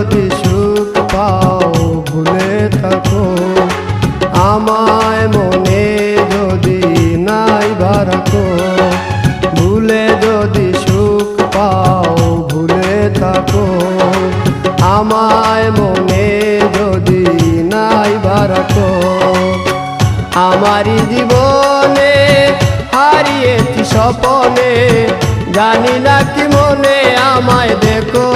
যদি সুখ পাও ভুলে থাকো আমায় মনে যদি নাই বারাকো ভুলে যদি সুখ পাও ভুলে থাকো আমায় মনে যদি নাই বারাকো আমারি জীবনে হারিয়েছি স্বপনে জানি না কি মনে আমায় দেখো